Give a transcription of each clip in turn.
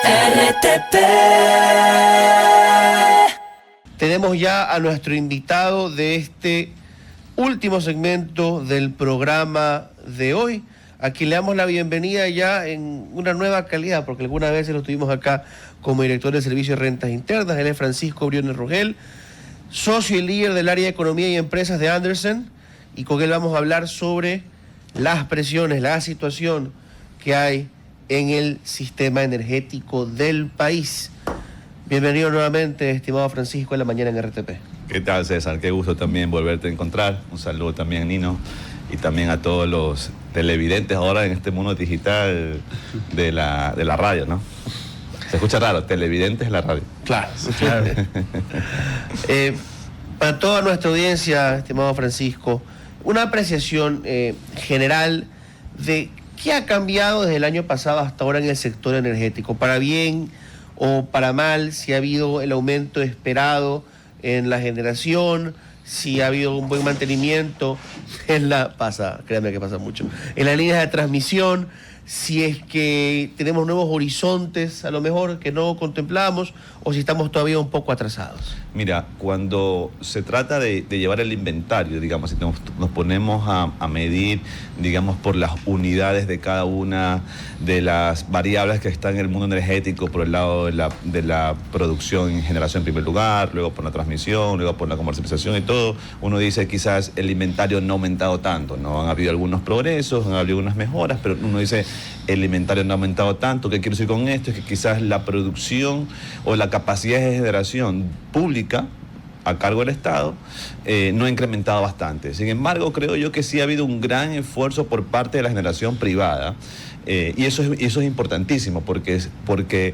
RTP. Tenemos ya a nuestro invitado de este último segmento del programa de hoy, a quien le damos la bienvenida ya en una nueva calidad, porque algunas veces lo tuvimos acá como director del Servicio de Rentas Internas. Él es Francisco Briones Rogel, socio y líder del área de Economía y Empresas de Andersen, y con él vamos a hablar sobre las presiones, la situación que hay en el sistema energético del país. Bienvenido nuevamente, estimado Francisco, en la mañana en RTP. ¿Qué tal, César? Qué gusto también volverte a encontrar. Un saludo también a Nino y también a todos los televidentes ahora en este mundo digital de la radio, ¿no? Se escucha raro, televidentes la radio. Claro, claro. Para toda nuestra audiencia, estimado Francisco, una apreciación general de qué ha cambiado desde el año pasado hasta ahora en el sector energético, para bien o para mal, si ha habido el aumento esperado en la generación, si ha habido un buen mantenimiento créanme que pasa mucho, en las líneas de transmisión, si es que tenemos nuevos horizontes a lo mejor que no contemplamos, o si estamos todavía un poco atrasados. Mira, cuando se trata de llevar el inventario, digamos, si nos ponemos a medir, digamos, por las unidades de cada una de las variables que están en el mundo energético, por el lado de la producción y generación en primer lugar, luego por la transmisión, luego por la comercialización y todo, uno dice quizás el inventario no ha aumentado tanto, ¿no? Han habido algunos progresos, han habido unas mejoras, pero uno dice el inventario no ha aumentado tanto. ¿Qué quiero decir con esto? Es que quizás la producción o la capacidad de generación pública a cargo del Estado no ha incrementado bastante. Sin embargo, creo yo que sí ha habido un gran esfuerzo por parte de la generación privada, y eso es importantísimo, porque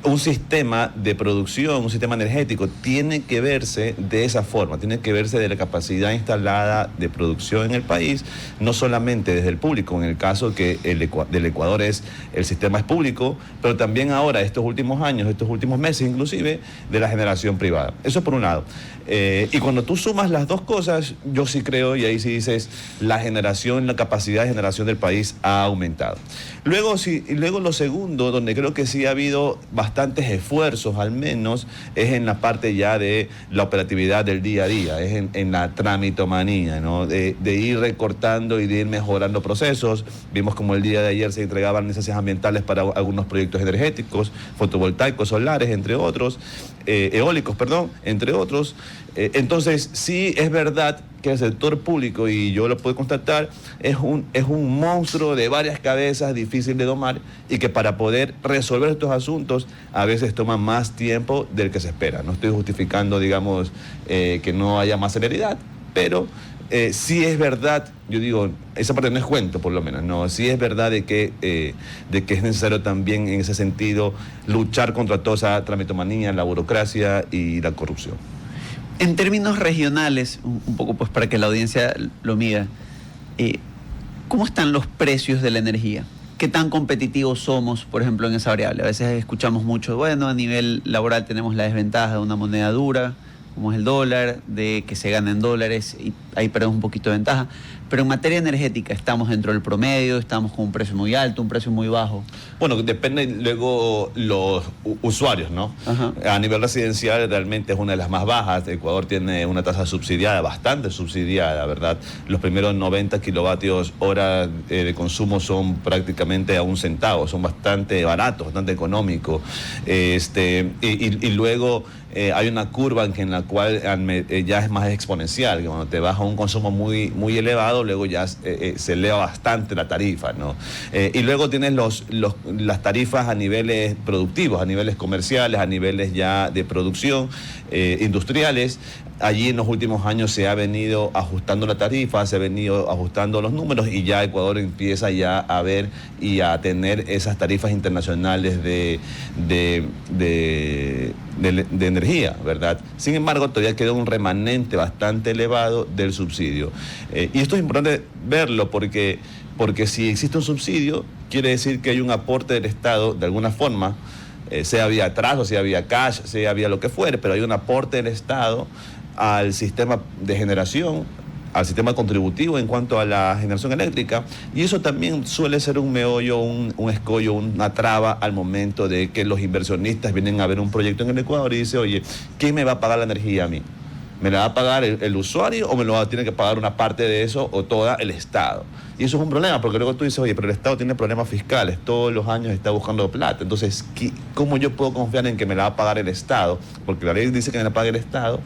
un sistema de producción, un sistema energético, tiene que verse de esa forma, tiene que verse de la capacidad instalada de producción en el país, no solamente desde el público, en el caso que del Ecuador el sistema es público, pero también ahora, estos últimos años, estos últimos meses inclusive, de la generación privada. Eso por un lado. Y cuando tú sumas las dos cosas, yo sí creo, y ahí sí dices, la capacidad de generación del país ha aumentado. Luego lo segundo, donde creo que sí ha habido bastantes esfuerzos, al menos, es en la parte ya de la operatividad del día a día, es en la tramitomanía, ¿no? De ir recortando y de ir mejorando procesos. Vimos como el día de ayer se entregaban licencias ambientales para algunos proyectos energéticos, fotovoltaicos, solares, entre otros, eólicos, perdón, entre otros. Entonces, sí es verdad que el sector público, y yo lo puedo constatar, es un monstruo de varias cabezas, difícil de domar, y que para poder resolver estos asuntos a veces toma más tiempo del que se espera. No estoy justificando, digamos, que no haya más celeridad, pero sí es verdad, yo digo, esa parte no es cuento por lo menos, no, sí es verdad de que es necesario también en ese sentido luchar contra toda esa tramitomanía, la burocracia y la corrupción. En términos regionales, un poco pues para que la audiencia lo mida, ¿cómo están los precios de la energía? ¿Qué tan competitivos somos, por ejemplo, en esa variable? A veces escuchamos mucho, bueno, a nivel laboral tenemos la desventaja de una moneda dura, como es el dólar, de que se gana en dólares y ahí perdemos un poquito de ventaja. Pero en materia energética, ¿estamos dentro del promedio? ¿Estamos con un precio muy alto, un precio muy bajo? Bueno, depende luego los usuarios, ¿no? Ajá. A nivel residencial realmente es una de las más bajas. Ecuador tiene una tasa subsidiada, bastante subsidiada, ¿verdad? Los primeros 90 kilovatios hora de consumo son prácticamente a 1 centavo, son bastante baratos, bastante económicos. Y luego hay una curva en la cual ya es más exponencial, que cuando te vas a un consumo muy, muy elevado, luego ya se eleva bastante la tarifa, ¿no? Y luego tienes las tarifas a niveles productivos, a niveles comerciales, a niveles ya de producción, industriales. Allí en los últimos años se ha venido ajustando la tarifa, se ha venido ajustando los números, y ya Ecuador empieza ya a ver y a tener esas tarifas internacionales de energía, ¿verdad? Sin embargo, todavía queda un remanente bastante elevado del subsidio. Y esto es importante verlo porque si existe un subsidio, quiere decir que hay un aporte del Estado de alguna forma, sea vía atraso, sea vía cash, sea vía lo que fuere, pero hay un aporte del Estado al sistema de generación al sistema contributivo en cuanto a la generación eléctrica, y eso también suele ser un meollo, un escollo, una traba al momento de que los inversionistas vienen a ver un proyecto en el Ecuador y dicen, oye, ¿quién me va a pagar la energía a mí? ¿Me la va a pagar el usuario o me lo va a tener que pagar una parte de eso o toda el Estado? Y eso es un problema, porque luego tú dices, oye, pero el Estado tiene problemas fiscales, todos los años está buscando plata. Entonces, ¿cómo yo puedo confiar en que me la va a pagar el Estado? Porque la ley dice que me la pague el Estado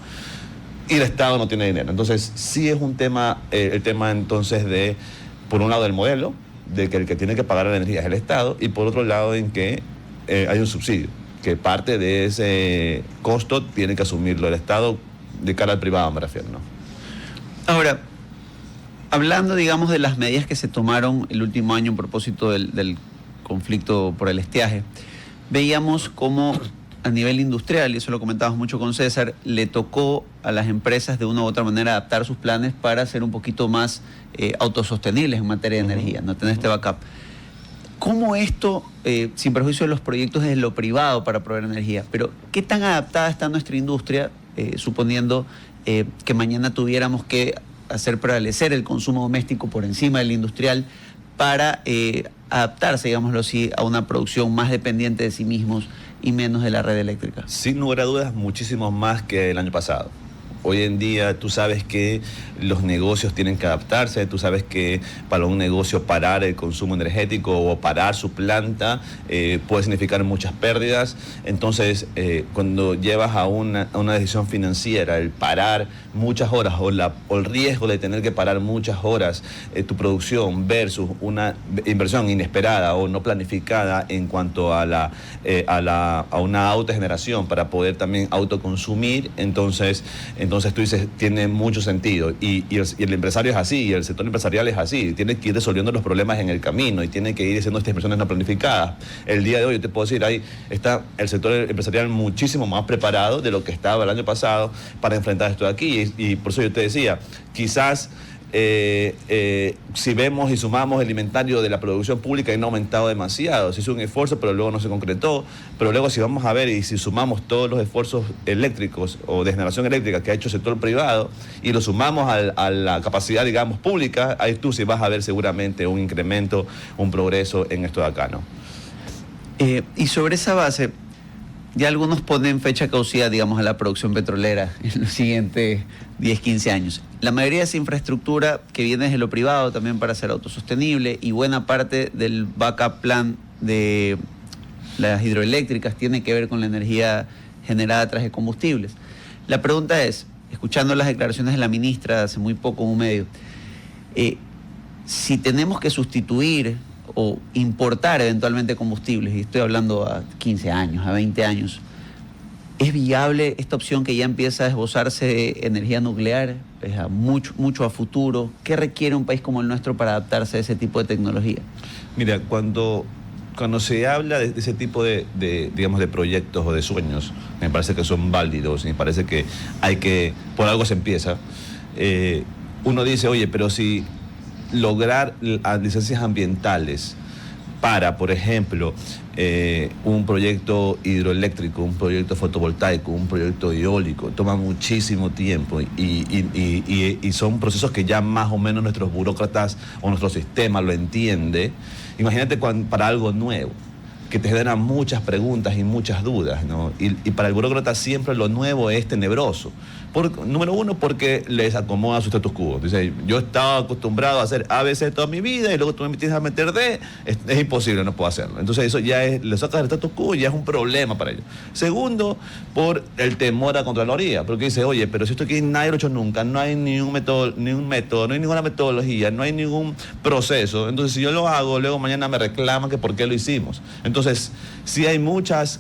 y el Estado no tiene dinero. Entonces, sí es un tema, el tema entonces de, por un lado, del modelo, de que el que tiene que pagar la energía es el Estado, y por otro lado, en que hay un subsidio, que parte de ese costo tiene que asumirlo el Estado de cara al privado, me refiero, ¿no? Ahora, hablando, digamos, de las medidas que se tomaron el último año a propósito del conflicto por el estiaje, veíamos cómo a nivel industrial, y eso lo comentábamos mucho con César, le tocó a las empresas de una u otra manera adaptar sus planes para ser un poquito más autosostenibles en materia de energía, no tener este backup. ¿Cómo esto, sin perjuicio de los proyectos desde lo privado para proveer energía, pero qué tan adaptada está nuestra industria, suponiendo que mañana tuviéramos que hacer prevalecer el consumo doméstico por encima del industrial para adaptarse, digámoslo así, a una producción más dependiente de sí mismos y menos de la red eléctrica? Sin lugar a dudas, muchísimo más que el año pasado. Hoy en día tú sabes que los negocios tienen que adaptarse, tú sabes que para un negocio parar el consumo energético o parar su planta puede significar muchas pérdidas. Entonces, cuando llevas a una decisión financiera, el parar muchas horas o el riesgo de tener que parar muchas horas tu producción versus una inversión inesperada o no planificada en cuanto a una autogeneración para poder también autoconsumir, entonces tú dices, tiene mucho sentido. Y el empresario es así, y el sector empresarial es así. Tiene que ir resolviendo los problemas en el camino y tiene que ir haciendo estas inversiones no planificadas. El día de hoy, yo te puedo decir, ahí está el sector empresarial muchísimo más preparado de lo que estaba el año pasado para enfrentar esto de aquí. Y por eso yo te decía, quizás si vemos y sumamos el inventario de la producción pública, no ha aumentado demasiado. Se hizo un esfuerzo, pero luego no se concretó. Pero luego, si vamos a ver y si sumamos todos los esfuerzos eléctricos o de generación eléctrica que ha hecho el sector privado y lo sumamos a la capacidad, digamos, pública, ahí tú sí vas a ver seguramente un incremento, un progreso en esto de acá, ¿no? Y sobre esa base, ya algunos ponen fecha caducidad, digamos, a la producción petrolera en los siguientes 10, 15 años. La mayoría de esa infraestructura que viene desde lo privado también para ser autosostenible, y buena parte del backup plan de las hidroeléctricas tiene que ver con la energía generada a través de combustibles. La pregunta es, escuchando las declaraciones de la ministra hace muy poco en un medio, si tenemos que sustituir o importar eventualmente combustibles, y estoy hablando a 15 años, a 20 años, ¿es viable esta opción que ya empieza a esbozarse de energía nuclear, mucho a futuro? ¿Qué requiere un país como el nuestro para adaptarse a ese tipo de tecnología? Mira, cuando se habla de ese tipo digamos, de proyectos o de sueños, me parece que son válidos, me parece que por algo se empieza. Uno dice, oye, pero si lograr licencias ambientales para, por ejemplo, un proyecto hidroeléctrico, un proyecto fotovoltaico, un proyecto eólico, toma muchísimo tiempo y son procesos que ya más o menos nuestros burócratas o nuestro sistema lo entiende. Imagínate para algo nuevo, que te generan muchas preguntas y muchas dudas, ¿no? Y para el burócrata siempre lo nuevo es tenebroso. Número uno, porque les acomoda su status quo. Dice, yo estaba acostumbrado a hacer ABC toda mi vida y luego tú me tienes a meter D, es imposible, no puedo hacerlo. Entonces eso ya le sacas el status quo y ya es un problema para ellos. Segundo, por el temor a Contraloría, porque dice, oye, pero si esto aquí nadie lo ha hecho nunca, no hay ningún método, no hay ninguna metodología, no hay ningún proceso. Entonces si yo lo hago, luego mañana me reclaman que por qué lo hicimos. Entonces, sí hay muchas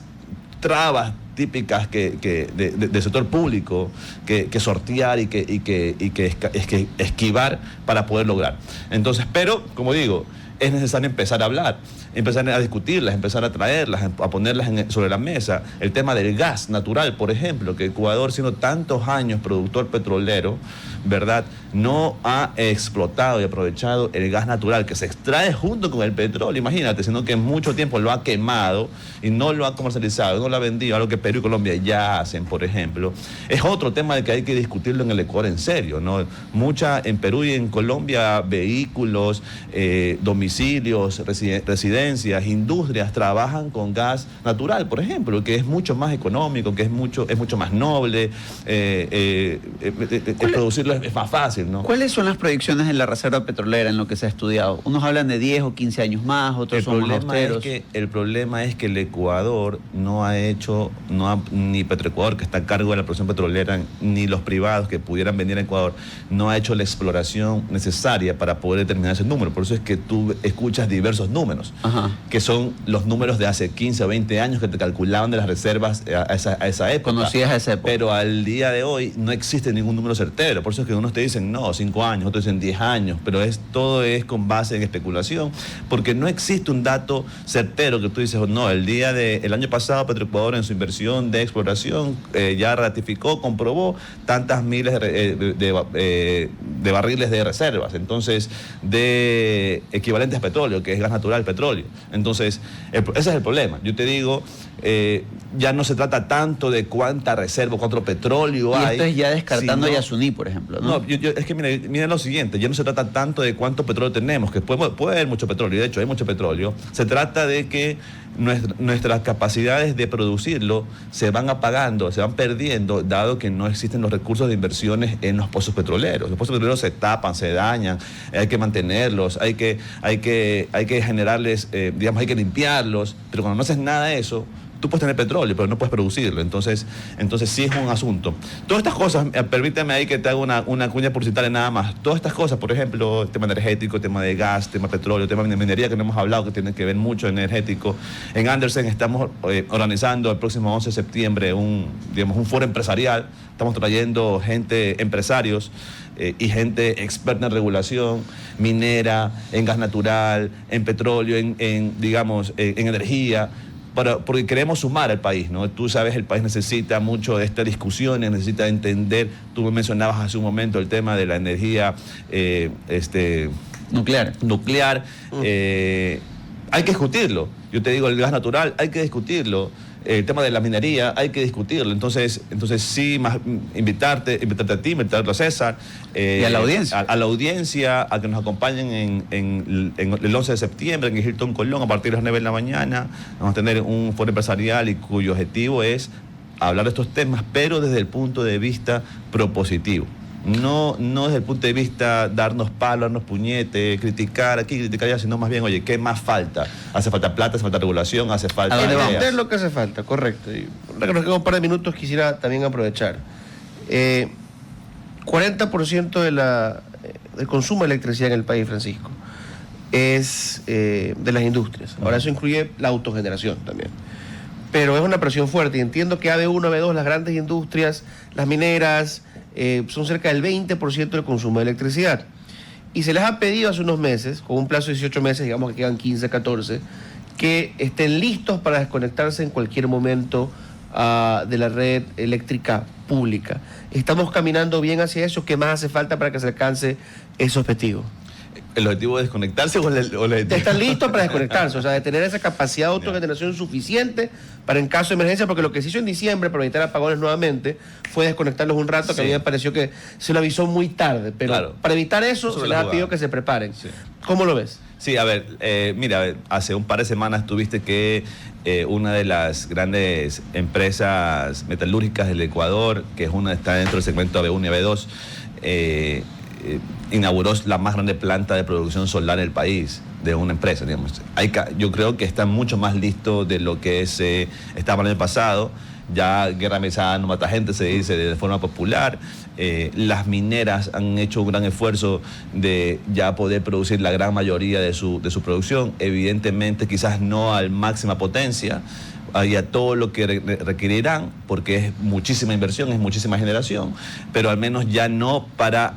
trabas típicas del sector público que sortear y que esquivar para poder lograr. Entonces, pero, como digo, es necesario empezar a hablar. empezar a discutirlas, empezar a traerlas, a ponerlas sobre la mesa. El tema del gas natural, por ejemplo, que Ecuador, siendo tantos años productor petrolero, ¿verdad?, no ha explotado y aprovechado el gas natural que se extrae junto con el petróleo, imagínate, sino que en mucho tiempo lo ha quemado y no lo ha comercializado, no lo ha vendido, algo que Perú y Colombia ya hacen, por ejemplo. Es otro tema de que hay que discutirlo en el Ecuador en serio, ¿no? En Perú y en Colombia, vehículos, domicilios, residencias, industrias trabajan con gas natural, por ejemplo, que es mucho más económico, que es mucho más noble, producirlo es más fácil, ¿no? ¿Cuáles son las proyecciones de la reserva petrolera en lo que se ha estudiado? Unos hablan de 10 o 15 años más, otros son más austeros. El problema es que el Ecuador ni Petroecuador, que está a cargo de la producción petrolera, ni los privados que pudieran venir a Ecuador, no ha hecho la exploración necesaria para poder determinar ese número. Por eso es que tú escuchas diversos números, que son los números de hace 15 o 20 años que te calculaban de las reservas a esa época. Conocías a esa época. Pero al día de hoy no existe ningún número certero. Por eso es que unos te dicen, no, 5 años, otros dicen 10 años, pero todo es con base en especulación, porque no existe un dato certero que tú dices, no, el año pasado Petroecuador en su inversión de exploración ya ratificó, comprobó tantas miles de barriles de reservas, entonces de equivalentes a petróleo, que es gas natural, petróleo. Entonces, ese es el problema. Yo te digo, ya no se trata tanto de cuánta reserva, cuánto petróleo hay. Y esto es ya descartando a Yasuní, por ejemplo, ¿no? Es que mira lo siguiente, ya no se trata tanto de cuánto petróleo tenemos, que puede haber mucho petróleo, y de hecho hay mucho petróleo. Se trata de que nuestras capacidades de producirlo se van apagando, se van perdiendo, dado que no existen los recursos de inversiones en los pozos petroleros. Los pozos petroleros se tapan, se dañan, hay que mantenerlos, hay que generarles, hay que limpiarlos, pero cuando no haces nada de eso, tú puedes tener petróleo, pero no puedes producirlo. Entonces sí es un asunto. Todas estas cosas, permíteme ahí que te haga una cuña publicitaria nada más. Todas estas cosas, por ejemplo, el tema energético, el tema de gas, tema de petróleo, el tema de minería, que no hemos hablado, que tiene que ver mucho energético. En Andersen estamos organizando el próximo 11 de septiembre un foro empresarial. Estamos trayendo empresarios y gente experta en regulación minera, en gas natural, en petróleo, en energía, porque queremos sumar al país, ¿no? Tú sabes, el país necesita mucho de estas discusiones, necesita entender, tú me mencionabas hace un momento el tema de la energía nuclear. Hay que discutirlo. Yo te digo, el gas natural hay que discutirlo. El tema de la minería hay que discutirlo. Entonces sí, invitarte a ti, invitarlo a César. Y a la audiencia. A la audiencia, a que nos acompañen en el 11 de septiembre en Hilton Colón a partir de las 9 de la mañana. Vamos a tener un foro empresarial y cuyo objetivo es hablar de estos temas, pero desde el punto de vista propositivo. No desde el punto de vista darnos palos, darnos puñete, criticar aquí, criticar allá, sino más bien, oye, ¿qué más falta? Hace falta plata, hace falta regulación, hace falta entender lo que hace falta, correcto. Y ahora que nos quedan un par de minutos, quisiera también aprovechar. 40% del consumo de electricidad en el país, Francisco, es de las industrias. Ahora eso incluye la autogeneración también. Pero es una presión fuerte y entiendo que AB1, AB2, las grandes industrias, las mineras, son cerca del 20% del consumo de electricidad. Y se les ha pedido hace unos meses, con un plazo de 18 meses, digamos que quedan 15, 14, que estén listos para desconectarse en cualquier momento de la red eléctrica pública. ¿Estamos caminando bien hacia eso? ¿Qué más hace falta para que se alcance ese objetivo? ¿El objetivo de desconectarse o el objetivo? De estar listos para desconectarse, o sea, de tener esa capacidad de autogeneración suficiente para en caso de emergencia, porque lo que se hizo en diciembre para evitar apagones nuevamente fue desconectarlos un rato, que a mí me pareció que se lo avisó muy tarde, pero claro, para evitar eso se les ha pedido que se preparen. Sí. ¿Cómo lo ves? Sí, a ver, hace un par de semanas tuviste que una de las grandes empresas metalúrgicas del Ecuador, que está dentro del segmento AB1 y AB2, inauguró la más grande planta de producción solar en el país, de una empresa, digamos. Yo creo que está mucho más listo de lo que estaba el año pasado. Ya guerra mesada no mata gente, se dice de forma popular. Las mineras han hecho un gran esfuerzo de ya poder producir la gran mayoría de su producción. Evidentemente, quizás no a máxima potencia, y a todo lo que requerirán, porque es muchísima inversión, es muchísima generación, pero al menos ya no para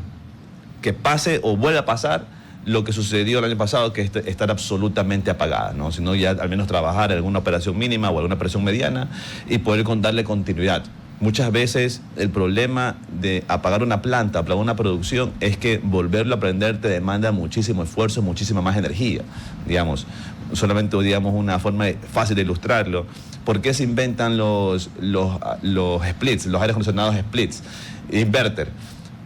que pase o vuelva a pasar lo que sucedió el año pasado, que es estar absolutamente apagada, ¿no? Sino ya al menos trabajar en alguna operación mínima o alguna operación mediana y poder darle continuidad. Muchas veces el problema de apagar una planta, apagar una producción, es que volverlo a prender te demanda muchísimo esfuerzo, muchísima más energía, digamos. Solamente, digamos, una forma fácil de ilustrarlo. ¿Por qué se inventan los splits, los aires acondicionados splits, inverter?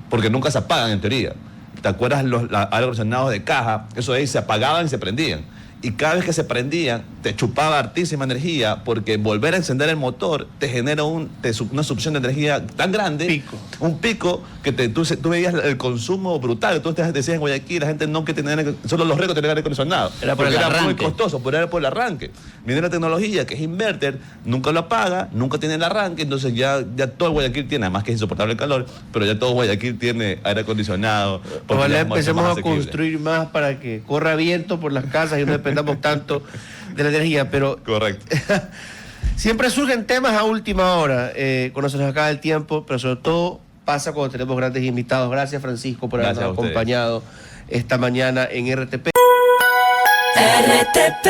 Porque nunca se apagan en teoría. ¿Te acuerdas los aires acondicionados de caja? Eso ahí se apagaban y se prendían. Y cada vez que se prendían, te chupaba hartísima energía, porque volver a encender el motor te genera una succión de energía tan grande, un pico, que tú veías el consumo brutal. Tú decías en Guayaquil, la gente no que tenía, solo los ricos tenían aire acondicionado. Era por el era arranque. muy costoso, pero era por el arranque. Viene la tecnología, que es inverter, nunca lo apaga, nunca tiene el arranque, entonces ya todo Guayaquil tiene, además que es insoportable el calor, pero ya todo Guayaquil tiene aire acondicionado. Ojalá empecemos a construir más para que corra viento por las casas y no dependamos tanto de la energía, pero correcto. Siempre surgen temas a última hora, cuando se nos acaba el tiempo, pero sobre todo pasa cuando tenemos grandes invitados. Gracias, Francisco, por habernos acompañado esta mañana en RTP. RTP.